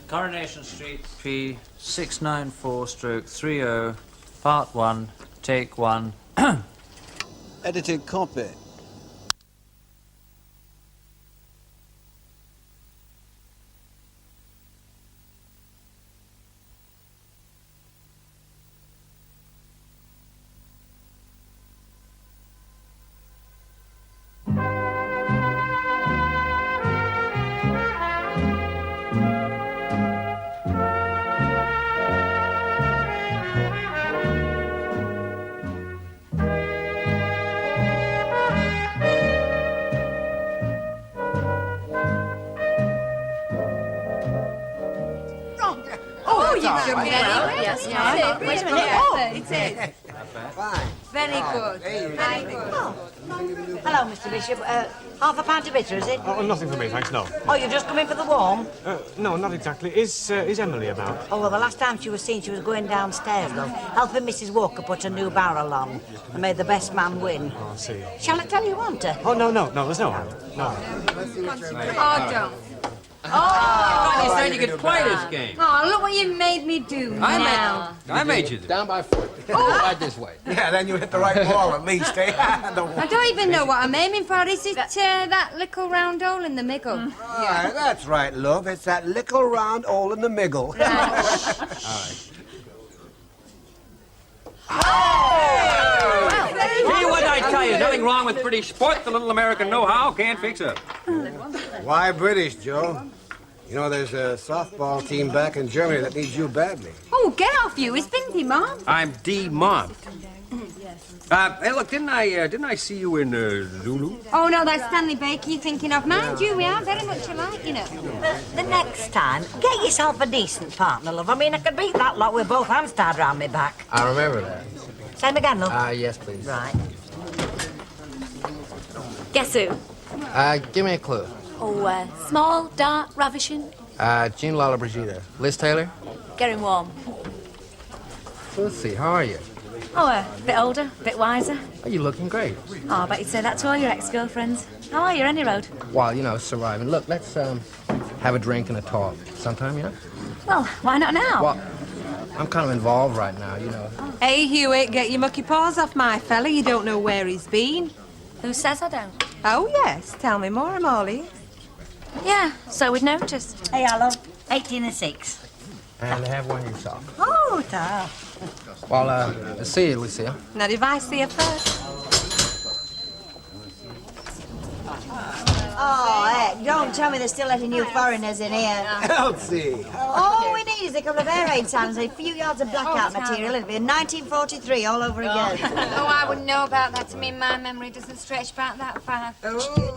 Coronation Street, P 694/30, Part 1, Take 1. Edited copy. Yes, wait a minute. Oh, it is. Fine. Very good. Very good. Hello, Mr. Bishop. Half a pint of bitter, is it? Oh, nothing for me, thanks, no. Oh, you've just come in for the warm? No, not exactly. Is Emily about? Oh, well, the last time she was seen, she was going downstairs, love, helping Mrs. Walker put a new barrel on and made the best man win. Oh, I see. Shall I tell you, want to? Oh, no, there's no harm. No. Oh, don't. You said you could play this game. Oh, look what you made me do now. I made you. Down by 40. Right this way. Yeah, then you hit the right ball at least, eh? I don't even know what I'm aiming for. Is it that little round hole in the middle? Yeah, that's right, love. It's that little round hole in the middle. Hear what I tell you. Nothing wrong with British sport. The little American know-how can't fix it. Why British, Joe? You know, there's a softball team back in Germany that needs you badly. Oh, get off you. It's been demobbed. I'm demobbed. Hey, look, didn't I see you in Zulu? Oh, no, that's Stanley Baker you're thinking of. Mind you, we are very much alike, you know. The next time, get yourself a decent partner, love. I mean, I could beat that lot with both hands tied round my back. I remember that. Same again, love? Yes, please. Right. Guess who? Give me a clue. Oh, small, dark, ravishing. Jean Lala Brigida. Liz Taylor? Getting warm. Let's see, how are you? Oh, a bit older, a bit wiser. Oh, you're looking great. Oh, I bet you'd say that to all your ex-girlfriends. How are you, any road? Well, you know, surviving. Look, let's have a drink and a talk sometime, you know? Well, why not now? Well, I'm kind of involved right now, you know. Hey, Hewitt, get your mucky paws off my fella. You don't know where he's been. Who says I don't? Oh, yes. Tell me more, I'm all ears. Yeah, so we'd noticed. Hey, love. 18 and 6. And have one yourself. Oh, ta. Well, see you, Lucille. Now, if I see you first. Oh, heck, don't tell me they're still letting you foreigners in here. Elsie. All we need is a couple of air raid signs and a few yards of blackout material. It'll be in 1943 all over again. Oh, I wouldn't know about that. I mean, my memory doesn't stretch back that far.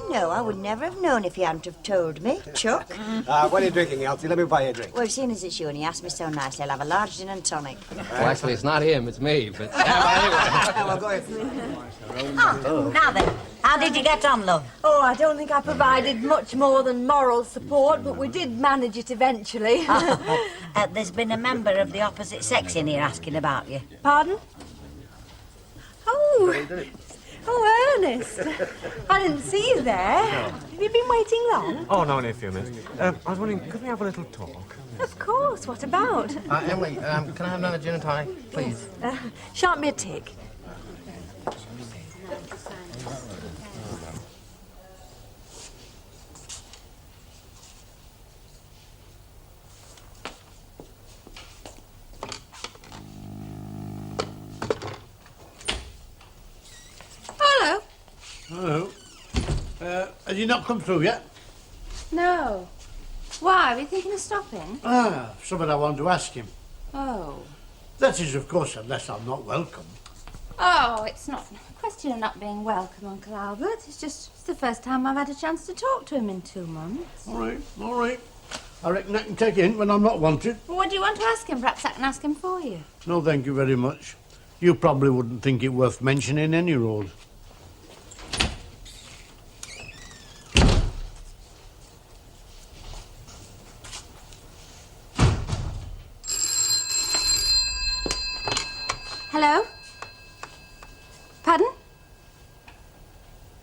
No, I would never have known if you hadn't have told me. Chuck? What are you drinking, Elsie? Let me buy you a drink. Well, seeing as it's you and he asked me so nicely, I'll have a large gin and tonic. Well, actually, it's not him, it's me, but... Well, go ahead. Oh, now then, how did you get on, love? Oh, I don't think I provided much more than moral support, but we did manage it eventually. There's been a member of the opposite sex in here asking about you. Pardon? Oh, Ernest. I didn't see you there. Have you been waiting long? Oh, no, only a few minutes. I was wondering, could we have a little talk? Of course. What about? Emily, can I have another gin and tonic, please? Shan't be a tick. Hello. Hello. Has he not come through yet? No. Why? Are you thinking of stopping? Something I wanted to ask him. Oh. That is, of course, unless I'm not welcome. Oh, it's not a question of not being welcome, Uncle Albert. It's the first time I've had a chance to talk to him in 2 months. All right. I reckon I can take it in when I'm not wanted. Well, what do you want to ask him? Perhaps I can ask him for you. No, thank you very much. You probably wouldn't think it worth mentioning any road. Hello? Pardon?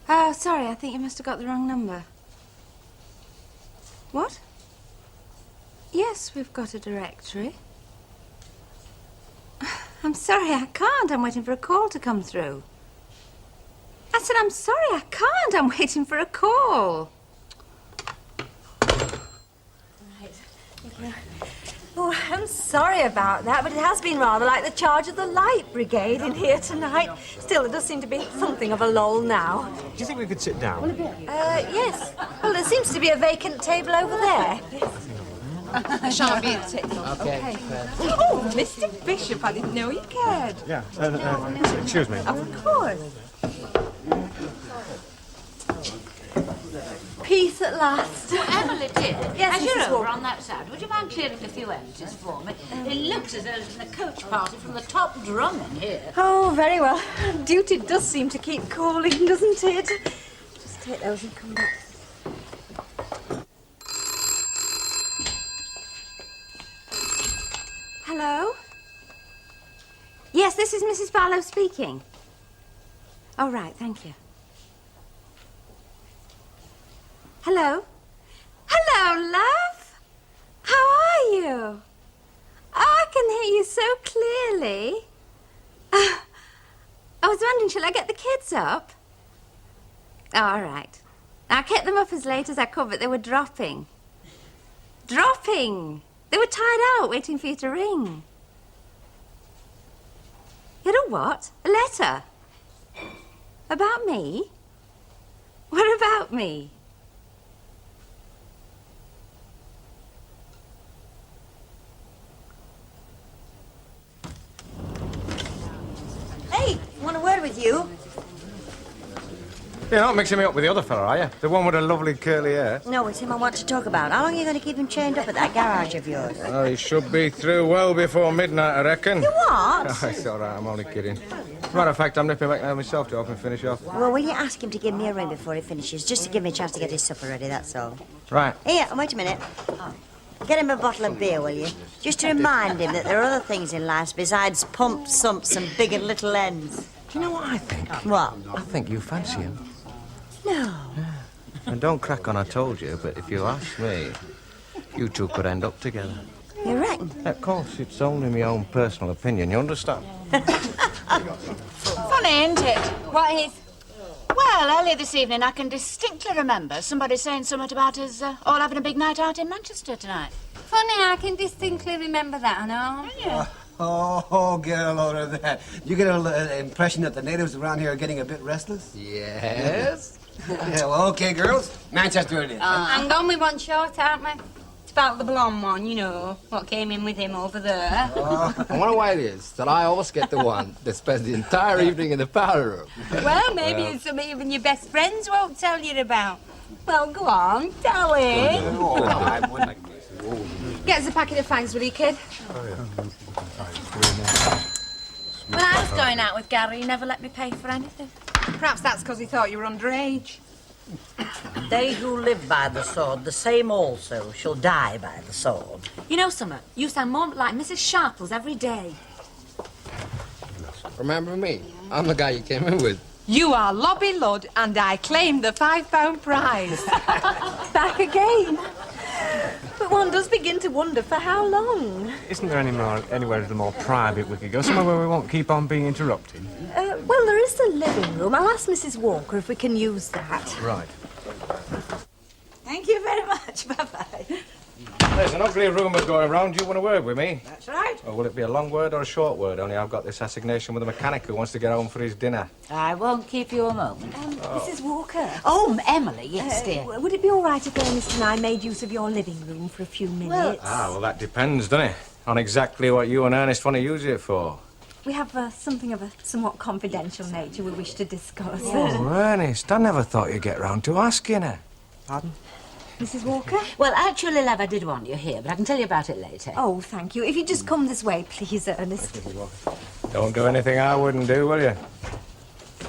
Oh, sorry, I think you must have got the wrong number. What? Yes, we've got a directory. I'm sorry, I can't. I'm waiting for a call to come through. I said, I'm sorry, I can't. I'm waiting for a call. Oh, I'm sorry about that, but it has been rather like the charge of the Light Brigade in here tonight. Still, there does seem to be something of a lull now. Do you think we could sit down? Yes. Well, there seems to be a vacant table over there. I shan't be at it. Okay. Oh, Mr. Bishop, I didn't know you cared. Yeah. Excuse me. Of course. Peace at last. Emily, dear. Yes, as you're Mrs. over Walker. on that side, would you mind clearing a few empties for me? It looks as though there's been a coach party from the top drum in here. Oh, very well. Duty does seem to keep calling, doesn't it? Just take those and come back. Hello? Yes, this is Mrs. Barlow speaking. Oh, right, thank you. Hello? Hello, love. How are you? Oh, I can hear you so clearly. I was wondering, shall I get the kids up? All right. I kept them up as late as I could, but they were dropping. Dropping! They were tied out, waiting for you to ring. You know what? A letter? About me? What about me? Hey, want a word with you? You're not mixing me up with the other fella, are you? The one with the lovely curly hair. No, it's him I want to talk about. How long are you going to keep him chained up at that garage of yours? Oh, he should be through well before midnight, I reckon. You what? Oh, it's all right, I'm only kidding. As a matter of fact, I'm nipping back now myself to help him finish off. Well, will you ask him to give me a ring before he finishes, just to give me a chance to get his supper ready, that's all. Right. Here, wait a minute. Get him a bottle of beer, will you? Just to remind him that there are other things in life besides pumps, sumps, and big and little ends. Do you know what I think? What? I think you fancy him. No. And don't crack on, I told you, but if you ask me, you two could end up together. You reckon? Of course, it's only my own personal opinion, you understand? Funny, ain't it? What is? Well, earlier this evening, I can distinctly remember somebody saying something about us all having a big night out in Manchester tonight. Funny, I can distinctly remember that, I know. Yeah. Oh, get a load of that. You get an impression that the natives around here are getting a bit restless? Yes. Yeah, well, okay, girls. Manchester it is. Hang on, we want short, aren't we? It's about the blonde one, you know, what came in with him over there. I wonder why it is that I always get the one that spends the entire evening in the powder room. Well, maybe it's something even your best friends won't tell you about. Well, go on, tell him. Oh, I wouldn't. Get us a packet of fags, will you, kid? When I was going out with Gary, he never let me pay for anything. Perhaps that's because he thought you were underage. They who live by the sword, the same also shall die by the sword. You know, Summer, you sound more like Mrs. Sharples every day. Remember me? I'm the guy you came in with. You are Lobby Ludd, and I claim the £5 prize. Back again. But one does begin to wonder for how long. Isn't there anywhere a little more private we could go? Somewhere where we won't keep on being interrupted? Well, there is the living room. I'll ask Mrs. Walker if we can use that. Right. Thank you very much. Bye-bye. There's an ugly rumour going around. Do you want a word with me? That's right. Or will it be a long word or a short word? Only I've got this assignation with a mechanic who wants to get home for his dinner. I won't keep you a moment. Mrs. Walker. Oh, Emily, yes, dear. Would it be all right if Ernest and I made use of your living room for a few minutes? Well, that depends, doesn't it? On exactly what you and Ernest want to use it for. We have something of a somewhat confidential nature we wish to discuss. Oh, Ernest, I never thought you'd get round to asking her. Pardon? Mrs. Walker? Well, actually, love, I did want you here, but I can tell you about it later. Oh, thank you. If you just come this way, please, Ernest. Don't do anything I wouldn't do, will you?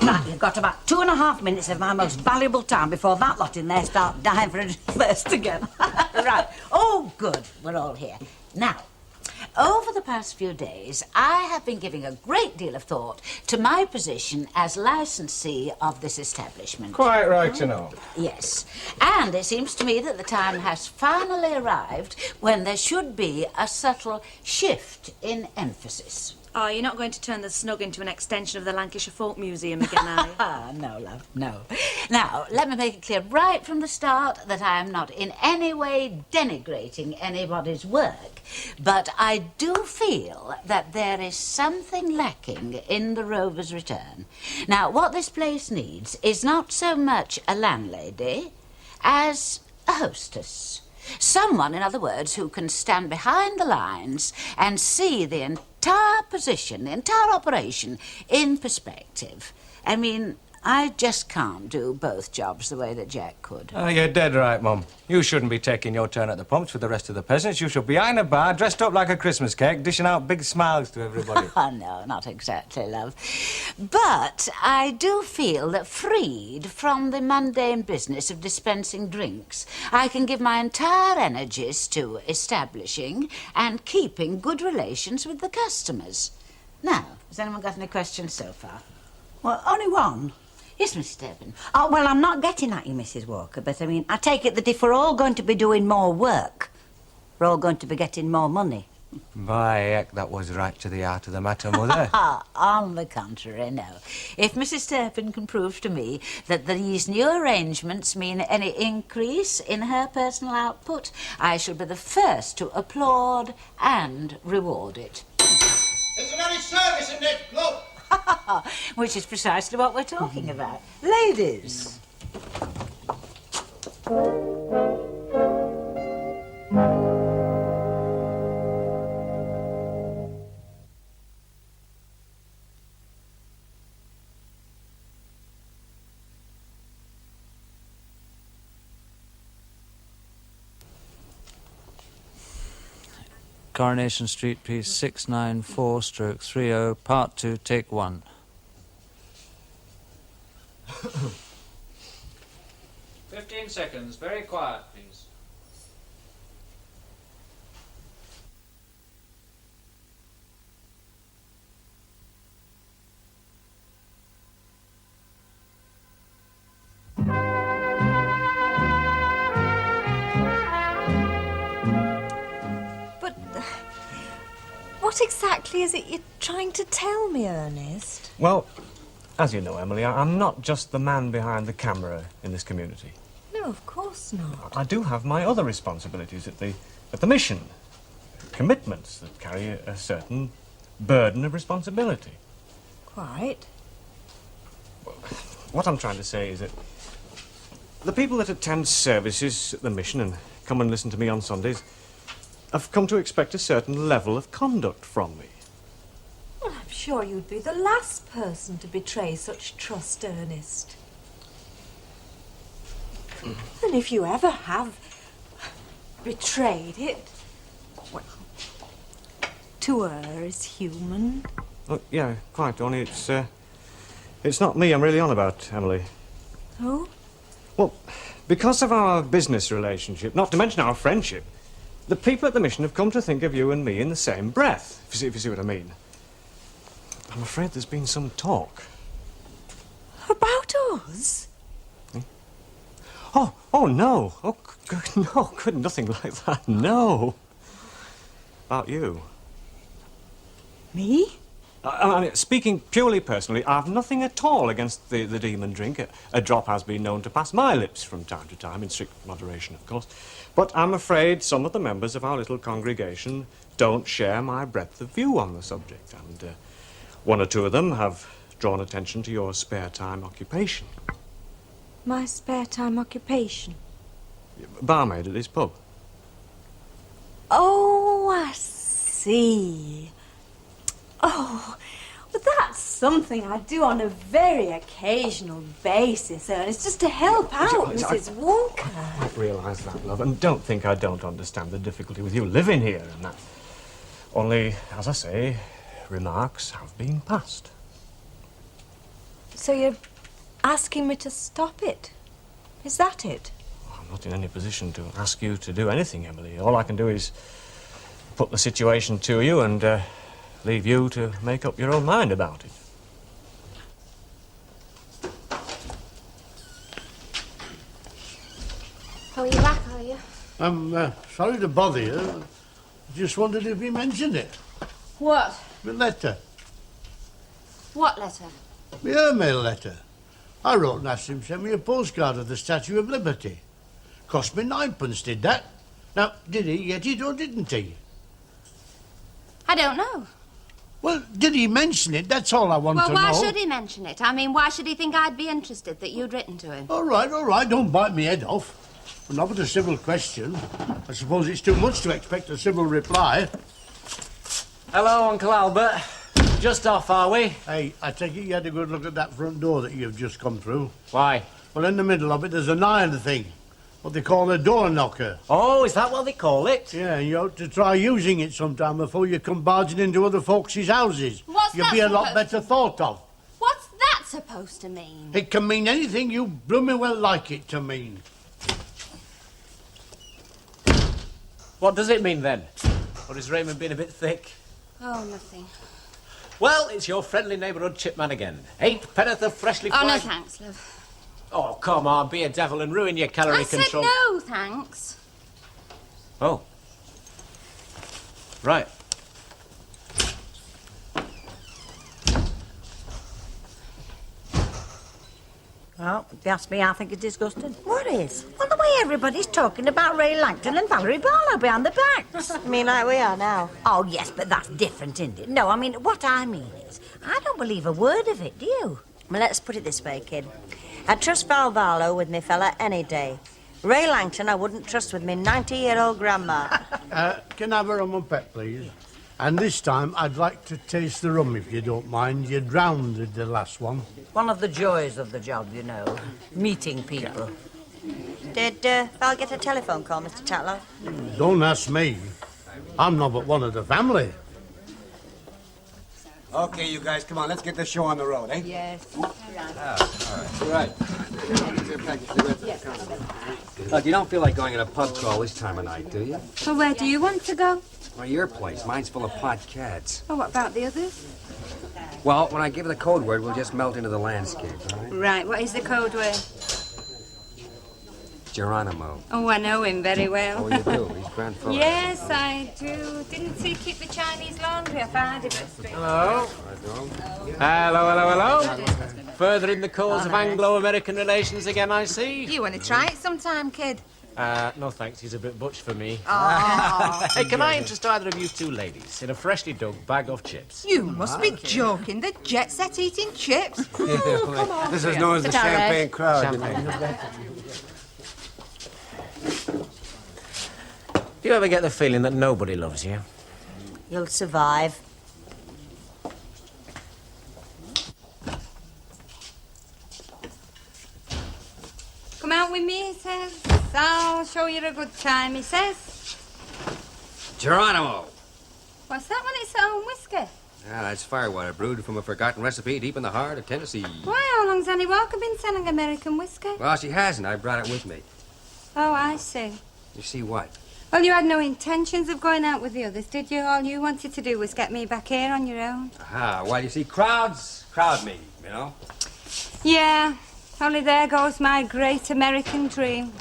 Right, you've got about 2.5 minutes of my most valuable time before that lot in there start dying for a first together. Right. Oh, good. We're all here. Now, over the past few days, I have been giving a great deal of thought to my position as licensee of this establishment. Quite right to know. Yes. And it seems to me that the time has finally arrived when there should be a subtle shift in emphasis. Oh, you're not going to turn the snug into an extension of the Lancashire Folk Museum again, are you? No, love, no. Now, let me make it clear right from the start that I am not in any way denigrating anybody's work, but I do feel that there is something lacking in the Rover's return. Now, what this place needs is not so much a landlady as a hostess. Someone, in other words, who can stand behind the lines and see the entire position, the entire operation in perspective. I mean, I just can't do both jobs the way that Jack could. Oh, you're dead right, Mum. You shouldn't be taking your turn at the pumps with the rest of the peasants. You should be behind a bar, dressed up like a Christmas cake, dishing out big smiles to everybody. Oh, no, not exactly, love. But I do feel that freed from the mundane business of dispensing drinks, I can give my entire energies to establishing and keeping good relations with the customers. Now, has anyone got any questions so far? Well, only one. Yes, Mr. Turpin. Oh, well, I'm not getting at you, Mrs. Walker, but I mean, I take it that if we're all going to be doing more work, we're all going to be getting more money. By heck, that was right to the heart of the matter, Mother. On the contrary, no. If Mrs. Turpin can prove to me that these new arrangements mean any increase in her personal output, I shall be the first to applaud and reward it. There's any service in this club. Which is precisely what we're talking about. Ladies. Coronation Street, piece 694/30, part 2, take 1. "15 seconds, very quiet, please." What exactly is it you're trying to tell me, Ernest? Well, as you know, Emily, I'm not just the man behind the camera in this community. No, of course not. I do have my other responsibilities at the mission, commitments that carry a certain burden of responsibility. Quite. What I'm trying to say is that the people that attend services at the mission and come and listen to me on Sundays have come to expect a certain level of conduct from me. Well, I'm sure you'd be the last person to betray such trust, Ernest. And if you ever have betrayed it, well, to err is human. Oh, yeah, quite, only it's not me I'm really on about, Emily. Oh? Well, because of our business relationship, not to mention our friendship, the people at the mission have come to think of you and me in the same breath, if you see what I mean. I'm afraid there's been some talk. About us? Oh, no. Oh, good, nothing like that, no. About you. Me? I mean, speaking purely personally, I've nothing at all against the demon drink. A drop has been known to pass my lips from time to time, in strict moderation, of course. But I'm afraid some of the members of our little congregation don't share my breadth of view on the subject, and one or two of them have drawn attention to your spare time occupation. My spare time occupation? Barmaid at this pub. Oh, I see. Oh, but that's something I do on a very occasional basis, Ernest, just to help out Mrs. Walker. I realise that, love, and don't think I don't understand the difficulty with you living here and that. Only, as I say, remarks have been passed. So you're asking me to stop it? Is that it? I'm not in any position to ask you to do anything, Emily. All I can do is put the situation to you and leave you to make up your own mind about it. Oh, you're back, are you? I'm sorry to bother you. I just wondered if you mentioned it. What? My letter. What letter? My airmail letter. I wrote and asked him to send me a postcard of the Statue of Liberty. Cost me 9p, did that. Now, did he get it or didn't he? I don't know. Well, did he mention it? That's all I want to know. Well, why should he mention it? I mean, why should he think I'd be interested that you'd written to him? All right, don't bite me head off. Well, not with a civil question. I suppose it's too much to expect a civil reply. Hello, Uncle Albert. Just off, are we? Hey, I take it you had a good look at that front door that you've just come through. Why? Well, in the middle of it, there's an iron thing. What they call a door knocker. Oh, is that what they call it? Yeah, you ought to try using it sometime before you come barging into other folks' houses. What's You'll that be a lot supposed better thought of. What's that supposed to mean? It can mean anything you blooming well like it to mean. What does it mean, then? Or has Raymond been a bit thick? Oh, nothing. Well, it's your friendly neighbourhood chipman again. 8 penn'orth of freshly Oh, fried... no, thanks, love. Oh, come on, be a devil and ruin your calorie I control. said no, thanks. Oh. Right. Well, if you ask me, I think it's disgusting. What is? Well, the way everybody's talking about Ray Langton and Valerie Barlow behind the backs. I mean, like we are now. Oh, yes, but that's different, isn't it? No, I mean, what I mean is, I don't believe a word of it, do you? Well, let's put it this way, kid. I'd trust Val Barlow with me fella any day. Ray Langton I wouldn't trust with me 90-year-old grandma. Can I have a rum and pep, please? And this time, I'd like to taste the rum, if you don't mind. You drowned with the last one. One of the joys of the job, you know. Meeting people. Did Val get a telephone call, Mr. Tatlow? Don't ask me. I'm not but one of the family. Okay, you guys, come on, let's get the show on the road, eh? Yes. Right. Look, you don't feel like going on a pub crawl this time of night, do you? Well, where do you want to go? Well, your place. Mine's full of pot cats. Oh, what about the others? Well, when I give the code word, we'll just melt into the landscape, all right? Right, what is the code word? Geronimo. Oh, I know him very well. Oh, you do? He's grand fella. Yes, I do. Didn't he keep the Chinese laundry? I found him at Street. Hello. Hello. Further in the cause of Anglo-American relations again, I see. You want to try it sometime, kid? No thanks, he's a bit butch for me. Oh. Hey, can I interest either of you two ladies in a freshly dug bag of chips? You must be joking. The jet set eating chips. Oh, come on. This is known as the champagne crowd. Do you ever get the feeling that nobody loves you? You'll survive. Come out with me, he says. I'll show you a good time, he says. Geronimo! What's that when it's own whiskey? Ah, that's firewater brewed from a forgotten recipe deep in the heart of Tennessee. Why, how long's Annie Walker been selling American whiskey? Well, she hasn't. I brought it with me. Oh, I see. You see what? Well, you had no intentions of going out with the others, did you? All you wanted to do was get me back here on your own. Aha, well, you see, crowds crowd me, you know? Yeah, only there goes my great American dream.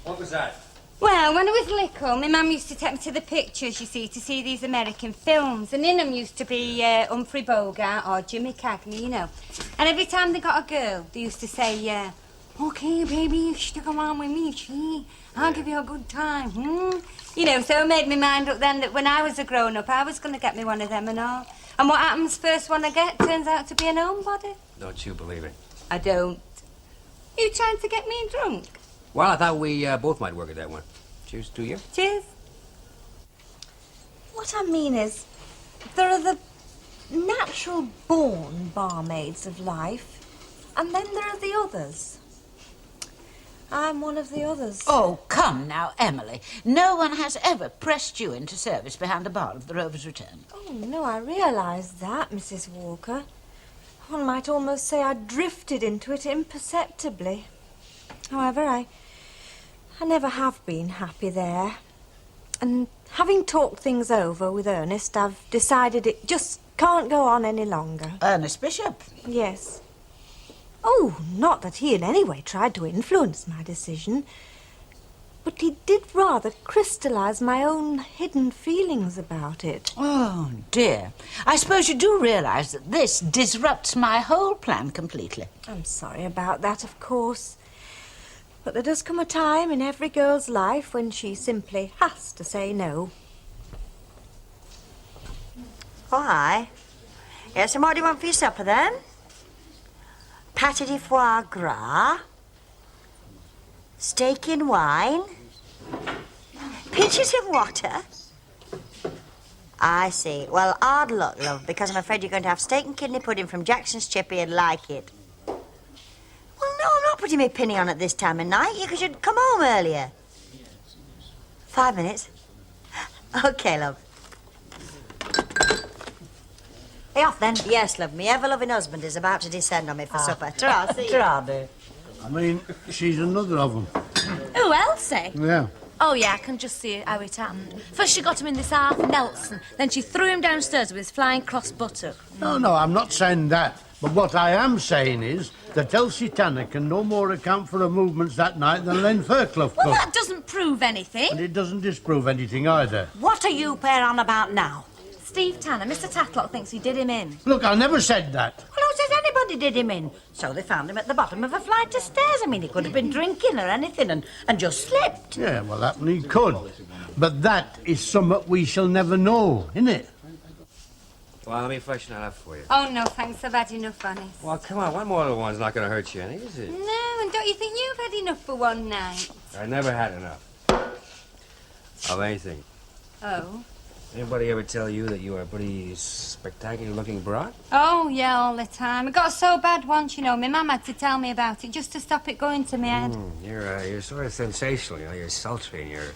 What was that? Well, when I was little, my mum used to take me to the pictures, you see, to see these American films. And in them used to be Humphrey Bogart or Jimmy Cagney, you know. And every time they got a girl, they used to say, okay, baby, you stick around with me, see? I'll give you a good time, You know, so it made me mind up then that when I was a grown-up, I was going to get me one of them and all. And what happens first one I get turns out to be an homebody. Don't you believe it? I don't. You trying to get me drunk? Well, I thought we both might work at that one. Cheers to you. Cheers. What I mean is, there are the natural-born barmaids of life, and then there are the others. I'm one of the others. Oh, come now, Emily. No one has ever pressed you into service behind the bar of the Rover's Return. Oh, no, I realise that, Mrs. Walker. One might almost say I drifted into it imperceptibly. However, I never have been happy there. And having talked things over with Ernest, I've decided it just can't go on any longer. Ernest Bishop? Yes. Oh, not that he in any way tried to influence my decision, but he did rather crystallise my own hidden feelings about it. Oh, dear. I suppose you do realise that this disrupts my whole plan completely. I'm sorry about that, of course. But there does come a time in every girl's life when she simply has to say no. Why? Yes, and what do you want for your supper, then? Pâté de foie gras, steak in wine, peaches in water. I see. Well, hard luck, love, because I'm afraid you're going to have steak and kidney pudding from Jackson's Chippy and like it. Well, no, I'm not putting my penny on at this time of night. You should come home earlier. 5 minutes. OK, love. Hey, off then. Yes, love. Me ever-loving husband is about to descend on me for supper. Ta-ra, see you. Ta-ra, dear. I mean, she's another of them. Who, Elsie? Yeah. Oh, yeah, I can just see how it happened. First she got him in this half Nelson, then she threw him downstairs with his flying cross buttock. No, I'm not saying that. But what I am saying is that Elsie Tanner can no more account for her movements that night than Len Fairclough could. Well, that doesn't prove anything. And it doesn't disprove anything either. What are you pair on about now? Steve Tanner, Mr. Tatlock thinks he did him in. Look, I never said that. Well, who says anybody did him in? So they found him at the bottom of a flight of stairs. I mean, he could have been drinking or anything and just slipped. Yeah, well, that he could. But that is something we shall never know, innit? Well, let me freshen that up for you. Oh, no, thanks. I've had enough, honest. Well, come on, one more little one's not going to hurt you any, is it? No, and don't you think you've had enough for one night? I never had enough. Of anything. Oh? Anybody ever tell you that you are a pretty spectacular-looking broad? Oh, yeah, all the time. It got so bad once, you know. My mum had to tell me about it just to stop it going to my head. You're sort of sensational, you know. You're sultry and you're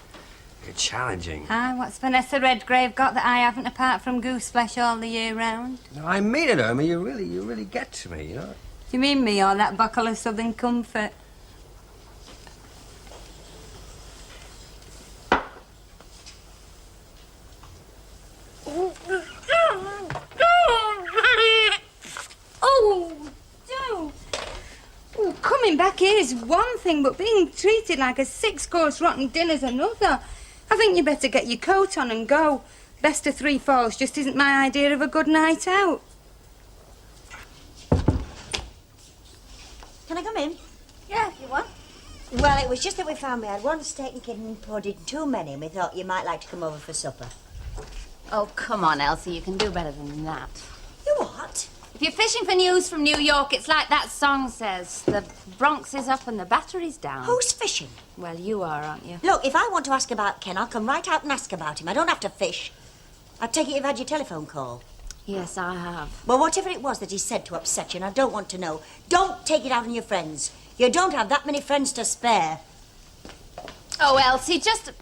challenging. Aye, what's Vanessa Redgrave got that I haven't apart from goose flesh all the year round? No, I mean it, Irma. You really get to me, you know. Do you mean me or that buckle of Southern Comfort? Oh, don't. Oh, coming back here is one thing, but being treated like a 6-course rotten dinner's another. I think you better get your coat on and go. Best of 3 falls just isn't my idea of a good night out. Can I come in? Yeah, if you want. Well, it was just that we found we had one steak and kidney pudding too many, and we thought you might like to come over for supper. Oh, come on, Elsie, you can do better than that. You what? If you're fishing for news from New York, it's like that song says. The Bronx is up and the battery's down. Who's fishing? Well, you are, aren't you? Look, if I want to ask about Ken, I'll come right out and ask about him. I don't have to fish. I take it you've had your telephone call. Yes, I have. Well, whatever it was that he said to upset you, and I don't want to know, don't take it out on your friends. You don't have that many friends to spare. Oh, Elsie, just...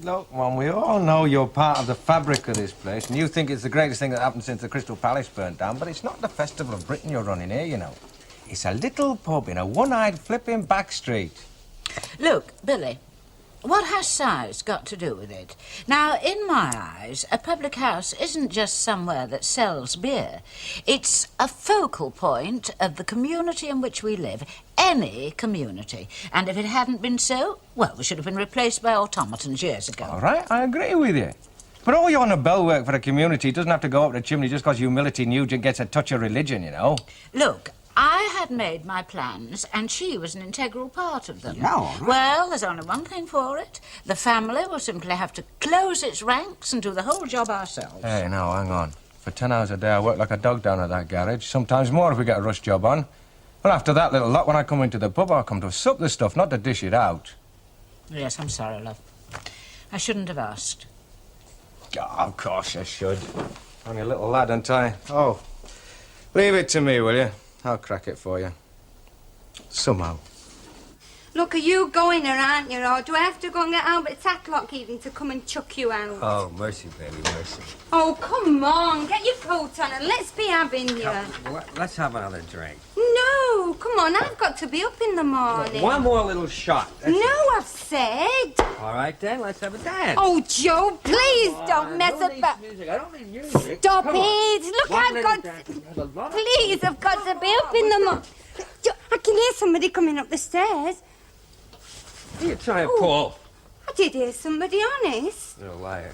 Look, Mum, we all know you're part of the fabric of this place, and you think it's the greatest thing that happened since the Crystal Palace burnt down, but it's not the Festival of Britain you're running here, you know. It's a little pub in a one-eyed flipping back street. Look, Billy, what has size got to do with it? Now, in my eyes, a public house isn't just somewhere that sells beer. It's a focal point of the community in which we live, any community. And if it hadn't been so, well, we should have been replaced by automatons years ago. All right, I agree with you. But all your Nobel work for the community doesn't have to go up the chimney just because Humility Nugent gets a touch of religion, you know. Look, I had made my plans, and she was an integral part of them. Yeah, all right. Well, there's only one thing for it. The family will simply have to close its ranks and do the whole job ourselves. Hey, no, hang on. For 10 hours a day, I work like a dog down at that garage. Sometimes more if we get a rush job on. Well, after that little lot, when I come into the pub, I come to sup the stuff, not to dish it out. Yes, I'm sorry, love. I shouldn't have asked. Oh, of course I should. Only a little lad, aren't I? Oh, leave it to me, will you? I'll crack it for you. Somehow. Look, are you going or aren't you? Or do I have to go and get Albert Tatlock even to come and chuck you out? Oh, mercy, baby, mercy. Oh, come on. Get your coat on and let's be having you. Let's have another drink. No, Oh, come on, I've got to be up in the morning. One more little shot. No, I've said. All right, then, let's have a dance. Oh, Joe, please don't mess about. Music. I don't need music. Stop Come on. it. Look, One I've little got... dance. There's a lot of- Please, I've got to be up in the morning. I can hear somebody coming up the stairs. What are you trying to pull? I did hear somebody, honest. You're a liar.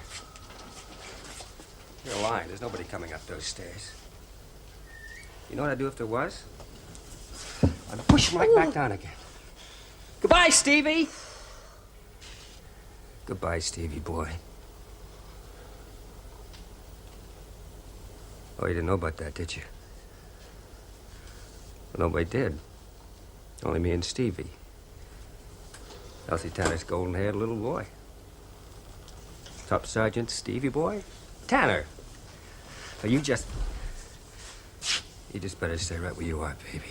You're lying. There's nobody coming up those stairs. You know what I'd do if there was? I'd push him right back down again. Goodbye, Stevie. Goodbye, Stevie boy. Oh, you didn't know about that, did you? Well, nobody did. Only me and Stevie. Elsie Tanner's golden-haired little boy. Top Sergeant Stevie boy? Tanner. Oh, you just better stay right where you are, baby.